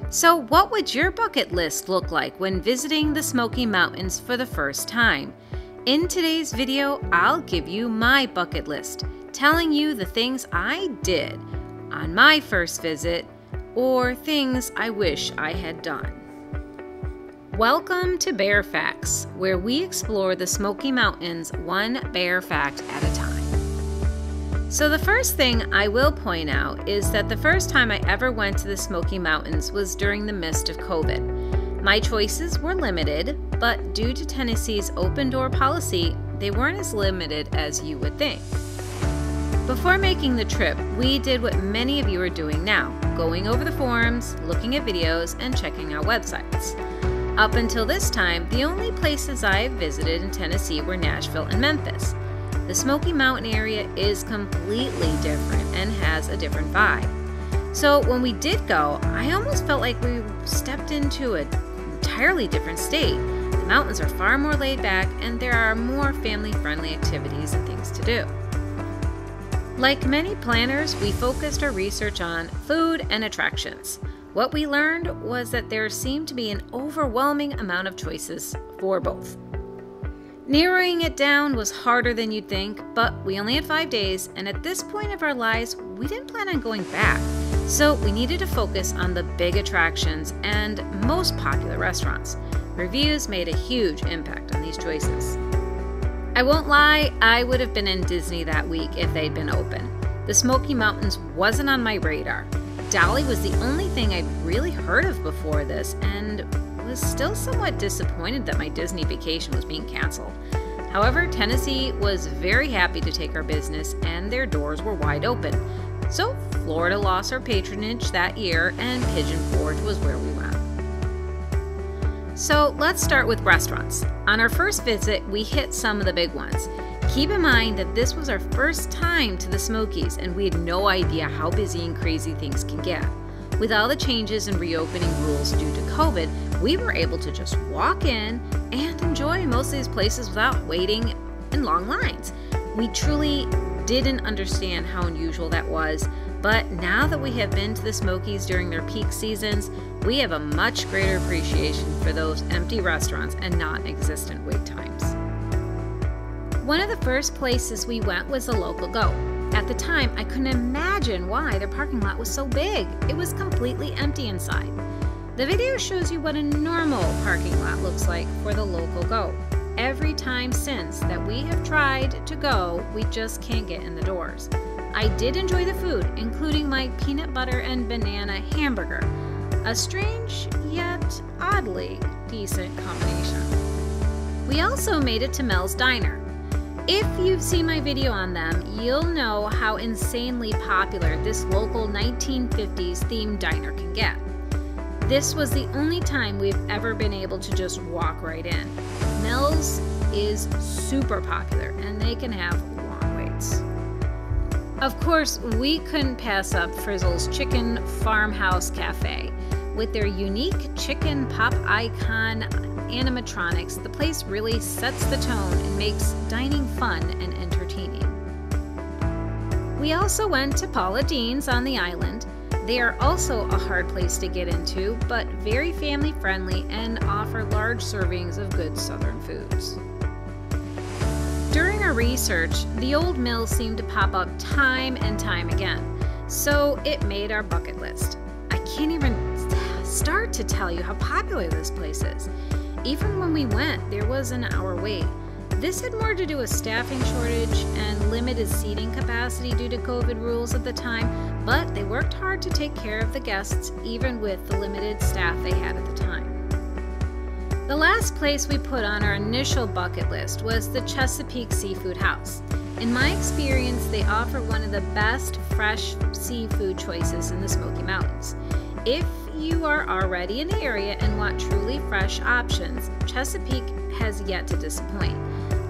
So what would your bucket list look like when visiting the Smoky Mountains for the first time? In today's video, I'll give you my bucket list, telling you the things I did on my first visit or things I wish I had done. Welcome to Bear Facts, where we explore the Smoky Mountains one bear fact at a time. So the first thing I will point out is that the first time I ever went to the Smoky Mountains was during the midst of COVID. My choices were limited, but due to Tennessee's open door policy, they weren't as limited as you would think. Before making the trip, we did what many of you are doing now, going over the forums, looking at videos, and checking out websites. Up until this time, the only places I have visited in Tennessee were Nashville and Memphis. The Smoky Mountain area is completely different and has a different vibe. So when we did go, I almost felt like we stepped into an entirely different state. The mountains are far more laid back and there are more family-friendly activities and things to do. Like many planners, we focused our research on food and attractions. What we learned was that there seemed to be an overwhelming amount of choices for both. Narrowing it down was harder than you'd think, but we only had 5 days, and at this point of our lives, we didn't plan on going back. So we needed to focus on the big attractions and most popular restaurants. Reviews made a huge impact on these choices. I won't lie, I would have been in Disney that week if they'd been open. The Smoky Mountains wasn't on my radar. Dolly was the only thing I'd really heard of before this, and was still somewhat disappointed that my Disney vacation was being canceled. However, Tennessee was very happy to take our business and their doors were wide open. So Florida lost our patronage that year and Pigeon Forge was where we went. So let's start with restaurants. On our first visit, we hit some of the big ones. Keep in mind that this was our first time to the Smokies and we had no idea how busy and crazy things can get. With all the changes and reopening rules due to COVID, we were able to just walk in and enjoy most of these places without waiting in long lines. We truly didn't understand how unusual that was, but now that we have been to the Smokies during their peak seasons, we have a much greater appreciation for those empty restaurants and non-existent wait times. One of the first places we went was the Local Goat. At the time, I couldn't imagine why their parking lot was so big. It was completely empty inside. The video shows you what a normal parking lot looks like for the Local Goat. Every time since that we have tried to go, we just can't get in the doors. I did enjoy the food, including my peanut butter and banana hamburger. A strange, yet oddly decent combination. We also made it to Mel's Diner. If you've seen my video on them, you'll know how insanely popular this local 1950s themed diner can get. This was the only time we've ever been able to just walk right in. Mel's is super popular and they can have long waits. Of course, we couldn't pass up Frizzle's Chicken Farmhouse Cafe. With their unique chicken pop icon animatronics, the place really sets the tone and makes dining fun and entertaining. We also went to Paula Deen's on the island. They are also a hard place to get into, but very family friendly and offer large servings of good southern foods. During our research, the old mill seemed to pop up time and time again, so it made our bucket list. I can't even start to tell you how popular this place is. Even when we went, there was an hour wait. This had more to do with staffing shortage and limited seating capacity due to COVID rules at the time, but they worked hard to take care of the guests even with the limited staff they had at the time. The last place we put on our initial bucket list was the Chesapeake Seafood House. In my experience, they offer one of the best fresh seafood choices in the Smoky Mountains. If you are already in the area and want truly fresh options, Chesapeake has yet to disappoint.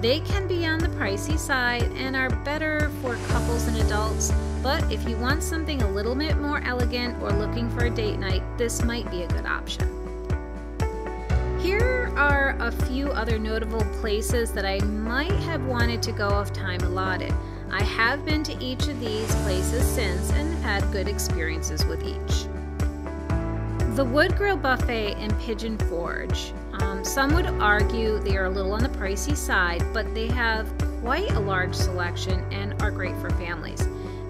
They can be on the pricey side and are better for couples and adults, but if you want something a little bit more elegant or looking for a date night, this might be a good option. Here are a few other notable places that I might have wanted to go if time allotted. I have been to each of these places since and had good experiences with each. The Wood Grill Buffet and Pigeon Forge. Some would argue they are a little on the pricey side, but they have quite a large selection and are great for families.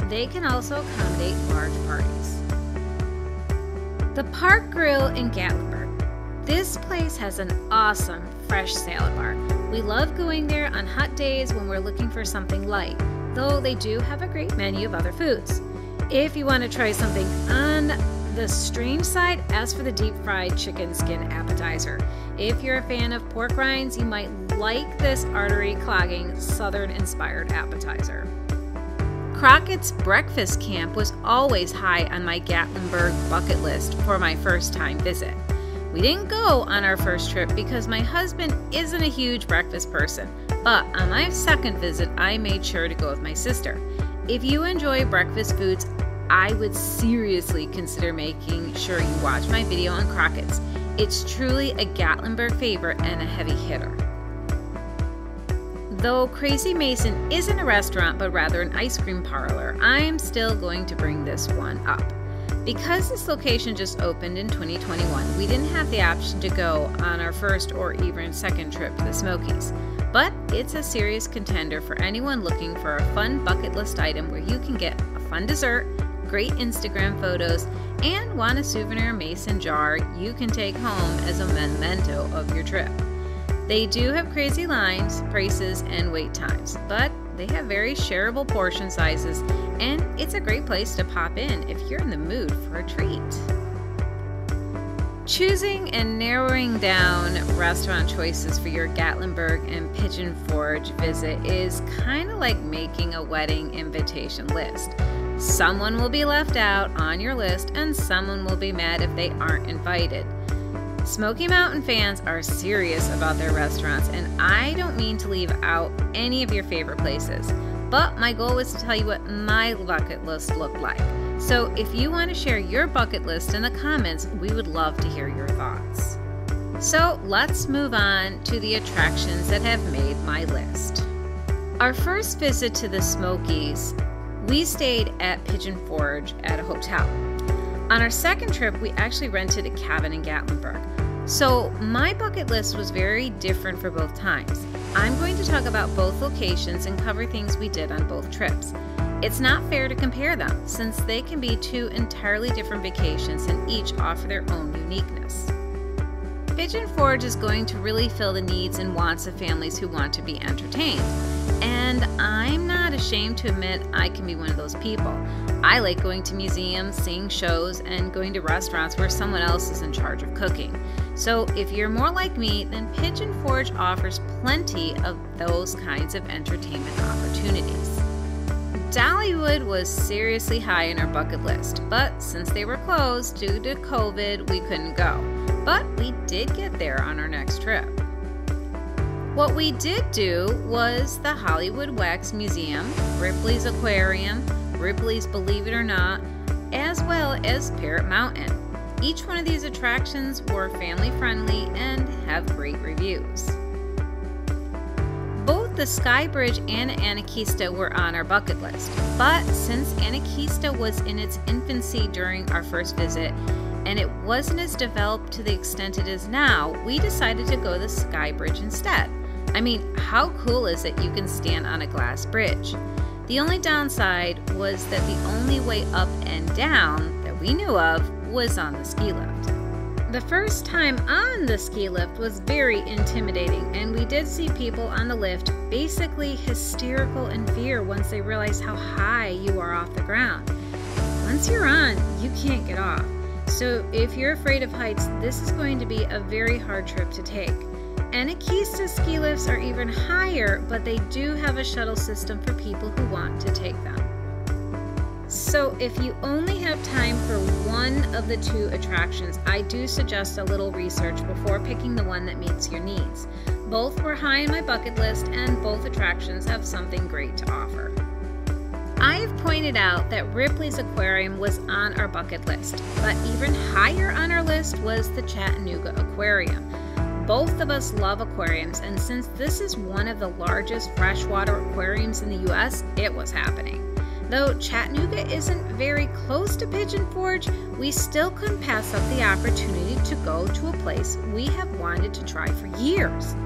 They can also accommodate large parties. The Park Grill in Gatlinburg. This place has an awesome fresh salad bar. We love going there on hot days when we're looking for something light, though they do have a great menu of other foods. If you want to try something on the strange side, ask for the deep fried chicken skin appetizer. If you're a fan of pork rinds, you might like this artery clogging southern inspired appetizer. Crockett's Breakfast Camp was always high on my Gatlinburg bucket list for my first time visit. We didn't go on our first trip because my husband isn't a huge breakfast person, but on my second visit I made sure to go with my sister. If you enjoy breakfast foods, I would seriously consider making sure you watch my video on Crockett's. It's truly a Gatlinburg favorite and a heavy hitter. Though Crazy Mason isn't a restaurant but rather an ice cream parlor, I'm still going to bring this one up. Because this location just opened in 2021, we didn't have the option to go on our first or even second trip to the Smokies. But it's a serious contender for anyone looking for a fun bucket list item where you can get a fun dessert, great Instagram photos, and want a souvenir mason jar you can take home as a memento of your trip. They do have crazy lines, prices, and wait times, but they have very shareable portion sizes, and it's a great place to pop in if you're in the mood for a treat. Choosing and narrowing down restaurant choices for your Gatlinburg and Pigeon Forge visit is kind of like making a wedding invitation list. Someone will be left out on your list and someone will be mad if they aren't invited. Smoky Mountain fans are serious about their restaurants, and I don't mean to leave out any of your favorite places, but my goal was to tell you what my bucket list looked like. So if you want to share your bucket list in the comments, we would love to hear your thoughts. So let's move on to the attractions that have made my list. Our first visit to the Smokies, we stayed at Pigeon Forge at a hotel. On our second trip, we actually rented a cabin in Gatlinburg. So my bucket list was very different for both times. I'm going to talk about both locations and cover things we did on both trips. It's not fair to compare them since they can be two entirely different vacations and each offer their own uniqueness. Pigeon Forge is going to really fill the needs and wants of families who want to be entertained. And I'm not ashamed to admit I can be one of those people. I like going to museums, seeing shows, and going to restaurants where someone else is in charge of cooking. So if you're more like me, then Pigeon Forge offers plenty of those kinds of entertainment opportunities. Dollywood was seriously high on our bucket list, but since they were closed due to COVID, we couldn't go. But we did get there on our next trip. What we did do was the Hollywood Wax Museum, Ripley's Aquarium, Ripley's Believe It or Not, as well as Parrot Mountain. Each one of these attractions were family friendly and have great reviews. Both the Sky Bridge and Anakeesta were on our bucket list, but since Anakeesta was in its infancy during our first visit and it wasn't as developed to the extent it is now, we decided to go the Sky Bridge instead. I mean, how cool is it you can stand on a glass bridge? The only downside was that the only way up and down that we knew of was on the ski lift. The first time on the ski lift was very intimidating, and we did see people on the lift basically hysterical in fear once they realize how high you are off the ground. Once you're on, you can't get off. So if you're afraid of heights, this is going to be a very hard trip to take. Anakeesta ski lifts are even higher, but they do have a shuttle system for people who want to take them. So if you only have time for one of the two attractions, I do suggest a little research before picking the one that meets your needs. Both were high on my bucket list, and both attractions have something great to offer. I have pointed out that Ripley's Aquarium was on our bucket list, but even higher on our list was the Chattanooga Aquarium. Both of us love aquariums, and since this is one of the largest freshwater aquariums in the US, it was happening. Though Chattanooga isn't very close to Pigeon Forge, we still couldn't pass up the opportunity to go to a place we have wanted to try for years.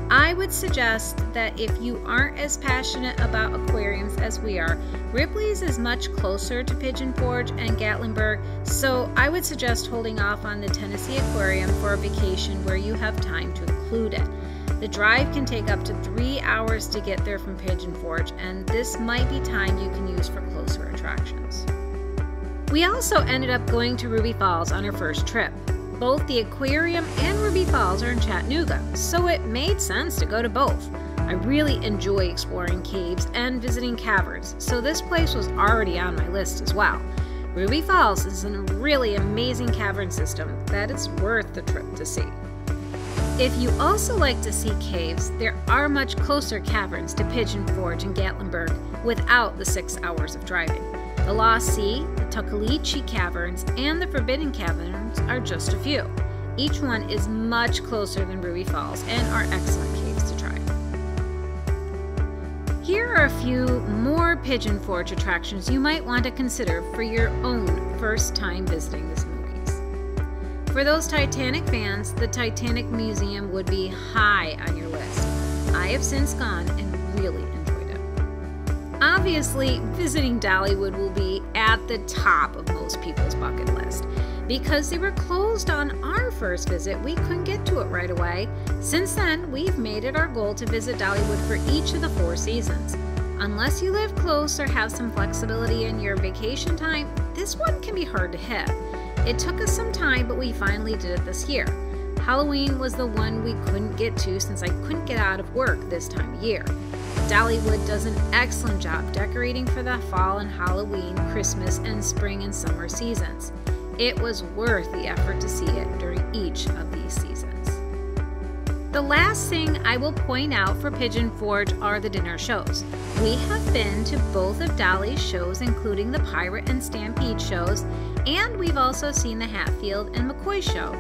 I would suggest that if you aren't as passionate about aquariums as we are, Ripley's is much closer to Pigeon Forge and Gatlinburg, so I would suggest holding off on the Tennessee Aquarium for a vacation where you have time to include it. The drive can take up to 3 hours to get there from Pigeon Forge, and this might be time you can use for closer attractions. We also ended up going to Ruby Falls on our first trip. Both the aquarium and Ruby Falls are in Chattanooga, so it made sense to go to both. I really enjoy exploring caves and visiting caverns, so this place was already on my list as well. Ruby Falls is a really amazing cavern system that is worth the trip to see. If you also like to see caves, there are much closer caverns to Pigeon Forge and Gatlinburg without the 6 hours of driving. The Lost Sea, the Tuckaleechee Caverns, and the Forbidden Caverns are just a few. Each one is much closer than Ruby Falls and are excellent caves to try. Here are a few more Pigeon Forge attractions you might want to consider for your own first time visiting the Smokies. For those Titanic fans, the Titanic Museum would be high on your list. I have since gone and really enjoyed it. Obviously, visiting Dollywood will be at the top of most people's bucket list. Because they were closed on our first visit, we couldn't get to it right away. Since then, we've made it our goal to visit Dollywood for each of the 4 seasons. Unless you live close or have some flexibility in your vacation time, this one can be hard to hit. It took us some time, but we finally did it this year. Halloween was the one we couldn't get to since I couldn't get out of work this time of year. Dollywood does an excellent job decorating for the fall and Halloween, Christmas, and spring and summer seasons. It was worth the effort to see it during each of these seasons. The last thing I will point out for Pigeon Forge are the dinner shows. We have been to both of Dolly's shows, including the Pirate and Stampede shows, and we've also seen the Hatfield and McCoy show.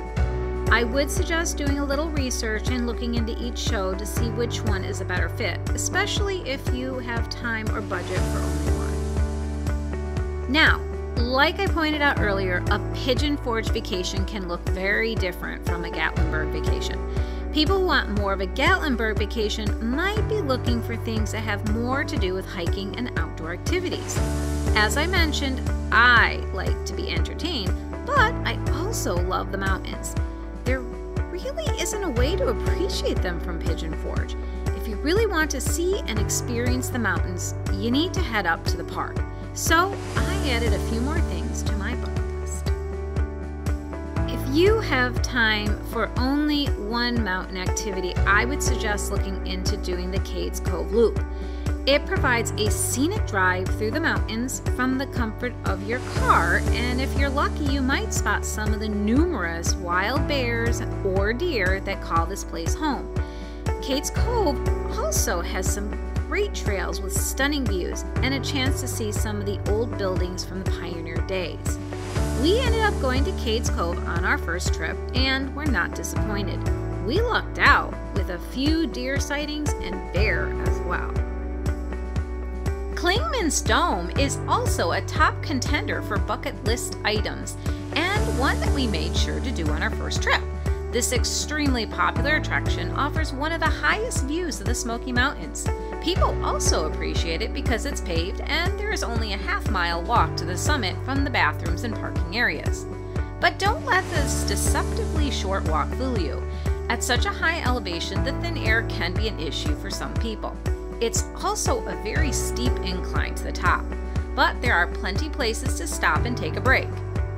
I would suggest doing a little research and looking into each show to see which one is a better fit, especially if you have time or budget for only one. Now, like I pointed out earlier, a Pigeon Forge vacation can look very different from a Gatlinburg vacation. People who want more of a Gatlinburg vacation might be looking for things that have more to do with hiking and outdoor activities. As I mentioned, I like to be entertained, but I also love the mountains. There really isn't a way to appreciate them from Pigeon Forge. If you really want to see and experience the mountains, you need to head up to the park. So I added a few more things to my bucket list. If you have time for only one mountain activity, I would suggest looking into doing the Cades Cove Loop. It provides a scenic drive through the mountains from the comfort of your car, and if you're lucky, you might spot some of the numerous wild bears or deer that call this place home. Cades Cove also has some great trails with stunning views and a chance to see some of the old buildings from the pioneer days. We ended up going to Cades Cove on our first trip and were not disappointed. We lucked out with a few deer sightings and bear as well. Clingman's Dome is also a top contender for bucket list items and one that we made sure to do on our first trip. This extremely popular attraction offers one of the highest views of the Smoky Mountains. People also appreciate it because it's paved and there is only a half-mile walk to the summit from the bathrooms and parking areas. But don't let this deceptively short walk fool you. At such a high elevation, the thin air can be an issue for some people. It's also a very steep incline to the top, but there are plenty places to stop and take a break.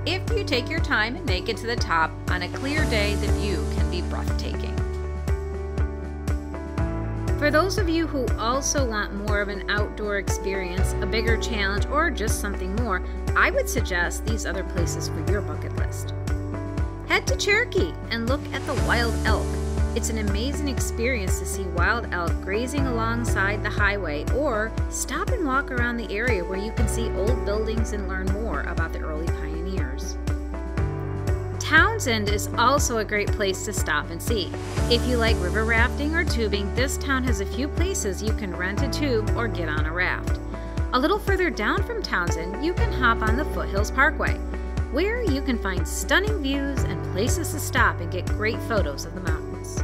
If you take your time and make it to the top, on a clear day, the view can be breathtaking. For those of you who also want more of an outdoor experience, a bigger challenge, or just something more, I would suggest these other places for your bucket list. Head to Cherakee and look at the wild elk. It's an amazing experience to see wild elk grazing alongside the highway, or stop and walk around the area where you can see old buildings and learn more about the early pioneers. Townsend is also a great place to stop and see. If you like river rafting or tubing, this town has a few places you can rent a tube or get on a raft. A little further down from Townsend, you can hop on the Foothills Parkway, where you can find stunning views and places to stop and get great photos of the mountains.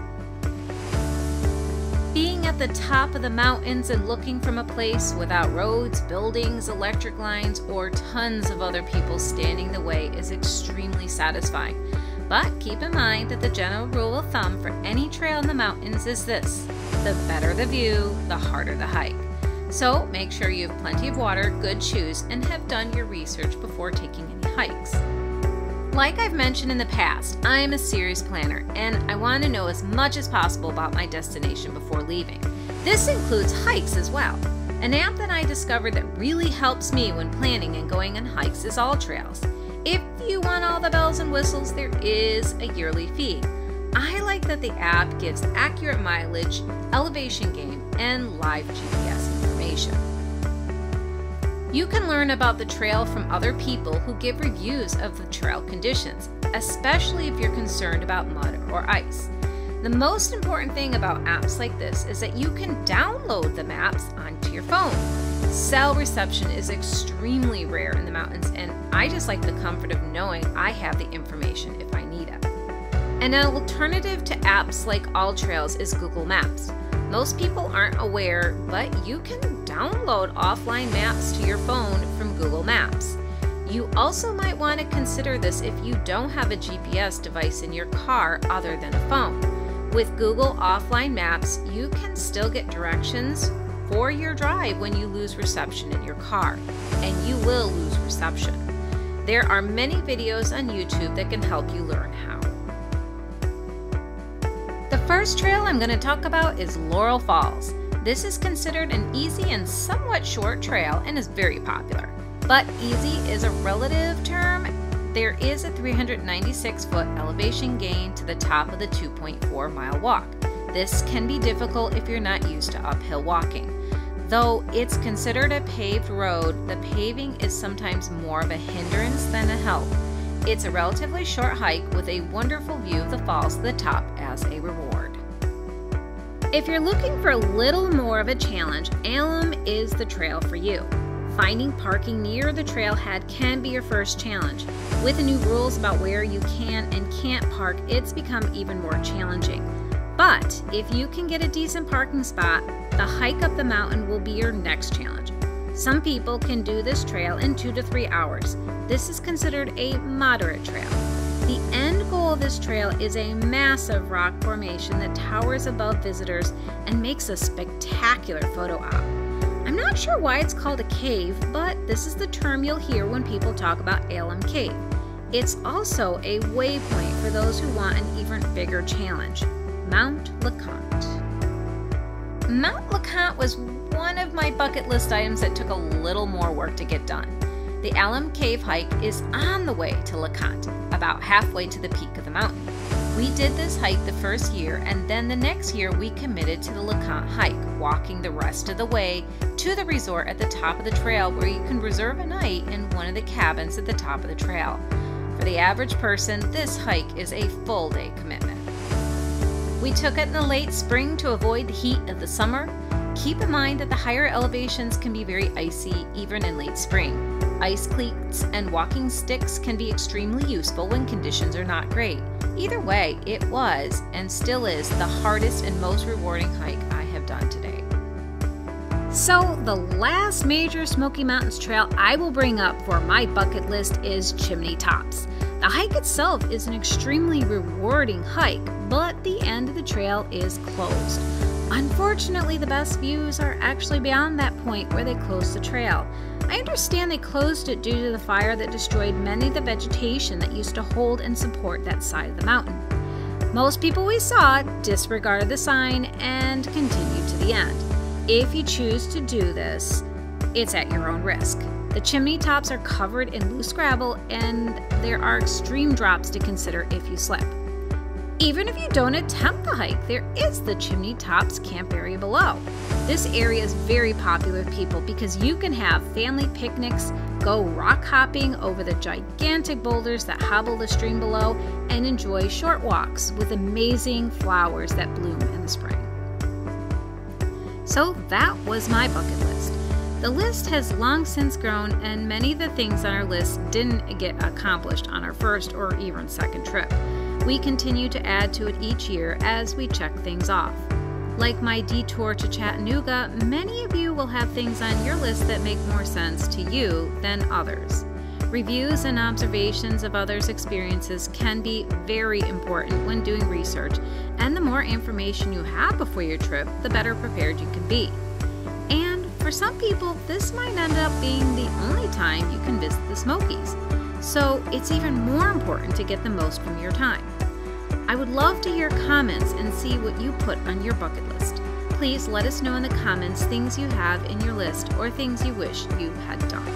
Being at the top of the mountains and looking from a place without roads, buildings, electric lines, or tons of other people standing in the way is extremely satisfying. But keep in mind that the general rule of thumb for any trail in the mountains is this: the better the view, the harder the hike. So make sure you have plenty of water, good shoes, and have done your research before taking any hikes. Like I've mentioned in the past, I am a serious planner and I want to know as much as possible about my destination before leaving. This includes hikes as well. An app that I discovered that really helps me when planning and going on hikes is AllTrails. If you want all the bells and whistles, there is a yearly fee. I like that the app gives accurate mileage, elevation gain, and live GPS information. You can learn about the trail from other people who give reviews of the trail conditions, especially if you're concerned about mud or ice. The most important thing about apps like this is that you can download the maps onto your phone. Cell reception is extremely rare in the mountains, and I just like the comfort of knowing I have the information if I need it. An alternative to apps like AllTrails is Google Maps. Most people aren't aware, but you can download offline maps to your phone from Google Maps. You also might want to consider this if you don't have a GPS device in your car other than a phone. With Google offline maps, you can still get directions for your drive when you lose reception in your car, and you will lose reception. There are many videos on YouTube that can help you learn how. The first trail I'm going to talk about is Laurel Falls. This is considered an easy and somewhat short trail and is very popular. But easy is a relative term. There is a 396-foot elevation gain to the top of the 2.4-mile walk. This can be difficult if you're not used to uphill walking. Though it's considered a paved road, the paving is sometimes more of a hindrance than a help. It's a relatively short hike with a wonderful view of the falls to the top as a reward. If you're looking for a little more of a challenge, Alum is the trail for you. Finding parking near the trailhead can be your first challenge. With the new rules about where you can and can't park, it's become even more challenging. But if you can get a decent parking spot, the hike up the mountain will be your next challenge. Some people can do this trail in 2 to 3 hours. This is considered a moderate trail. The end goal of this trail is a massive rock formation that towers above visitors and makes a spectacular photo op. I'm not sure why it's called a cave, but this is the term you'll hear when people talk about Alum Cave. It's also a waypoint for those who want an even bigger challenge, Mount LeConte. Mount LeConte was one of my bucket list items that took a little more work to get done. The Alum Cave hike is on the way to LeConte, about halfway to the peak of the mountain. We did this hike the first year, and then the next year we committed to the LeConte hike, walking the rest of the way to the resort at the top of the trail where you can reserve a night in one of the cabins at the top of the trail. For the average person, this hike is a full day commitment. We took it in the late spring to avoid the heat of the summer. Keep in mind that the higher elevations can be very icy even in late spring. Ice cleats and walking sticks can be extremely useful when conditions are not great. Either way, it was and still is the hardest and most rewarding hike I have done today. So the last major Smoky Mountains trail I will bring up for my bucket list is Chimney Tops. The hike itself is an extremely rewarding hike, but the end of the trail is closed. Unfortunately, the best views are actually beyond that point where they closed the trail. I understand they closed it due to the fire that destroyed many of the vegetation that used to hold and support that side of the mountain. Most people we saw disregarded the sign and continued to the end. If you choose to do this, it's at your own risk. The chimney tops are covered in loose gravel and there are extreme drops to consider if you slip. Even if you don't attempt the hike, there is the Chimney Tops camp area below. This area is very popular with people because you can have family picnics, go rock hopping over the gigantic boulders that hobble the stream below, and enjoy short walks with amazing flowers that bloom in the spring. So that was my bucket list. The list has long since grown, and many of the things on our list didn't get accomplished on our first or even second trip. We continue to add to it each year as we check things off. Like my detour to Chattanooga, many of you will have things on your list that make more sense to you than others. Reviews and observations of others' experiences can be very important when doing research, and the more information you have before your trip, the better prepared you can be. And for some people, this might end up being the only time you can visit the Smokies, so it's even more important to get the most from your time. I would love to hear comments and see what you put on your bucket list. Please let us know in the comments things you have in your list or things you wish you had done.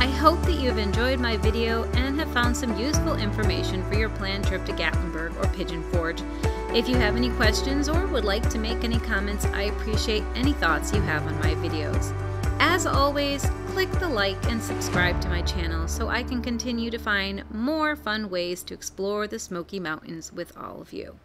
I hope that you have enjoyed my video and have found some useful information for your planned trip to Gatlinburg or Pigeon Forge. If you have any questions or would like to make any comments, I appreciate any thoughts you have on my videos. As always, click the like and subscribe to my channel so I can continue to find more fun ways to explore the Smoky Mountains with all of you.